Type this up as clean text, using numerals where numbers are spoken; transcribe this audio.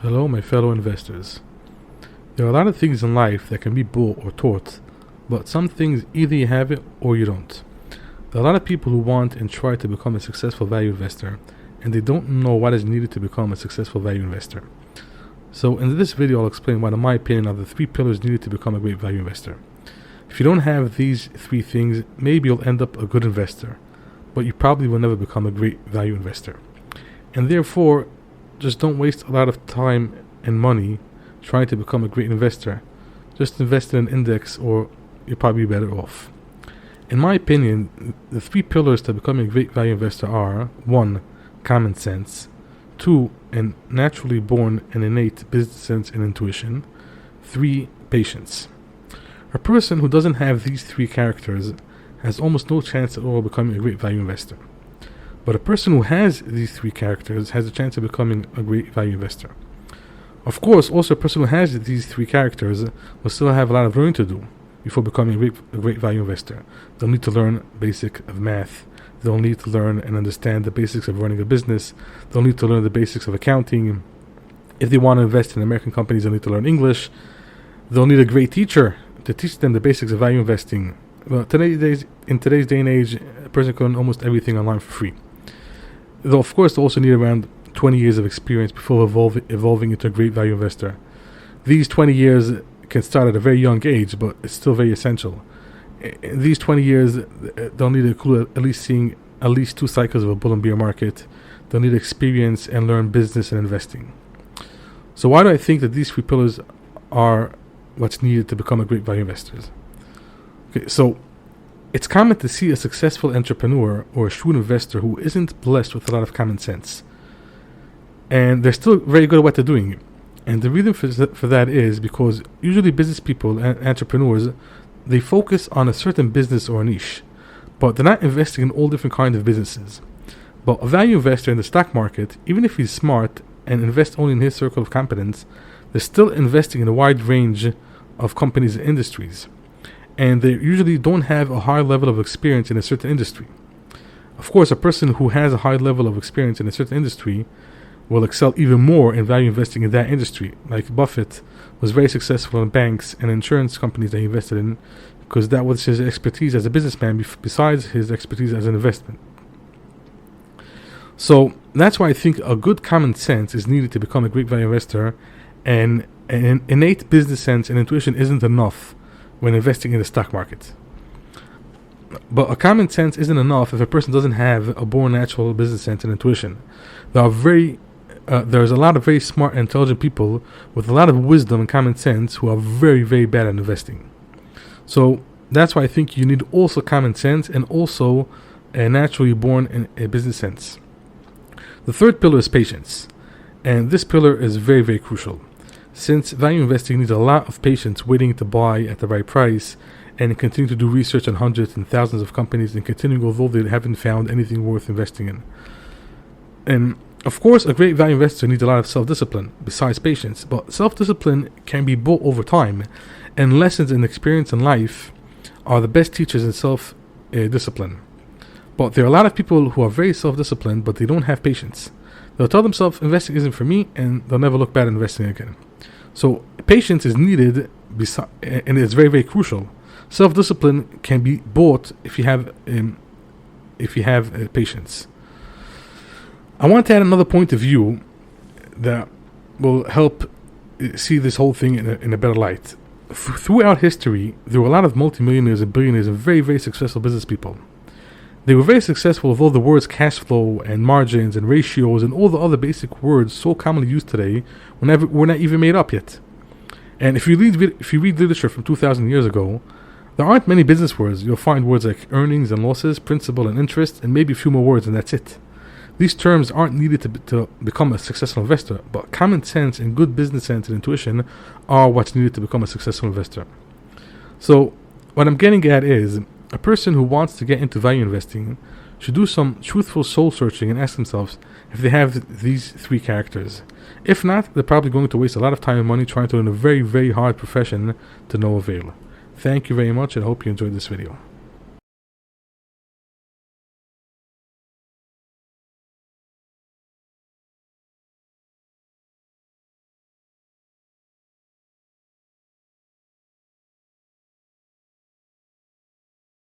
Hello, my fellow investors. There are a lot of things in life that can be bought or taught, but some things either you have it or you don't. There are a lot of people who want and try to become a successful value investor, and they don't know what is needed to become a successful value investor. So in this video, I'll explain what, in my opinion, are the 3 pillars needed to become a great value investor. If you don't have these 3 things, maybe you'll end up a good investor, but you probably will never become a great value investor. And therefore, just don't waste a lot of time and money trying to become a great investor. Just invest in an index or you'll probably be better off. In my opinion, the 3 pillars to becoming a great value investor are 1. Common sense, 2. An naturally born and innate business sense and intuition, 3. Patience. A person who doesn't have these 3 characters has almost no chance at all of becoming a great value investor. But a person who has these 3 characters has a chance of becoming a great value investor. Of course, also a person who has these 3 characters will still have a lot of learning to do before becoming a great value investor. They'll need to learn basic of math. They'll need to learn and understand the basics of running a business. They'll need to learn the basics of accounting. If they want to invest in American companies, they'll need to learn English. They'll need a great teacher to teach them the basics of value investing. Well, in today's day and age, a person can learn almost everything online for free. Though, of course, they also need around 20 years of experience before evolving into a great value investor. These 20 years can start at a very young age, but it's still very essential. In these 20 years, they'll need to include at least seeing at least 2 cycles of a bull and bear market. They'll need experience and learn business and investing. So why do I think that these 3 pillars are what's needed to become a great value investor? Okay, so it's common to see a successful entrepreneur or a shrewd investor who isn't blessed with a lot of common sense. And they're still very good at what they're doing. And the reason for that is because usually business people and entrepreneurs, they focus on a certain business or a niche, but they're not investing in all different kinds of businesses. But a value investor in the stock market, even if he's smart and invests only in his circle of competence, they're still investing in a wide range of companies and industries. And they usually don't have a high level of experience in a certain industry. Of course, a person who has a high level of experience in a certain industry will excel even more in value investing in that industry. Like Buffett was very successful in banks and insurance companies that he invested in because that was his expertise as a businessman besides his expertise as an investment. So that's why I think a good common sense is needed to become a great value investor, and an innate business sense and intuition isn't enough when investing in the stock market. But a common sense isn't enough if a person doesn't have a born natural business sense and intuition. There's a lot of very smart and intelligent people with a lot of wisdom and common sense who are very, very bad at investing. So that's why I think you need also common sense and also a naturally born in a business sense. The 3rd pillar is patience. And this pillar is very, very crucial, since value investing needs a lot of patience waiting to buy at the right price and continue to do research on hundreds and thousands of companies and continuing although they haven't found anything worth investing in. And of course, a great value investor needs a lot of self-discipline besides patience, but self-discipline can be built over time, and lessons and experience in life are the best teachers in self-discipline. But there are a lot of people who are very self-disciplined, but they don't have patience. They'll tell themselves investing isn't for me, and they'll never look bad at investing again. So patience is needed, and it's very, very crucial. Self-discipline can be bought if you have patience. I want to add another point of view that will help see this whole thing in a better light. Throughout history, there were a lot of multimillionaires and billionaires and very, very successful business people. They were very successful with all the words cash flow and margins and ratios and all the other basic words so commonly used today were not even made up yet. And if you read literature from 2,000 years ago, there aren't many business words. You'll find words like earnings and losses, principal and interest, and maybe a few more words, and that's it. These terms aren't needed to become a successful investor, but common sense and good business sense and intuition are what's needed to become a successful investor. So what I'm getting at is, a person who wants to get into value investing should do some truthful soul searching and ask themselves if they have these 3 characters. If not, they're probably going to waste a lot of time and money trying to learn a very, very hard profession to no avail. Thank you very much, and I hope you enjoyed this video.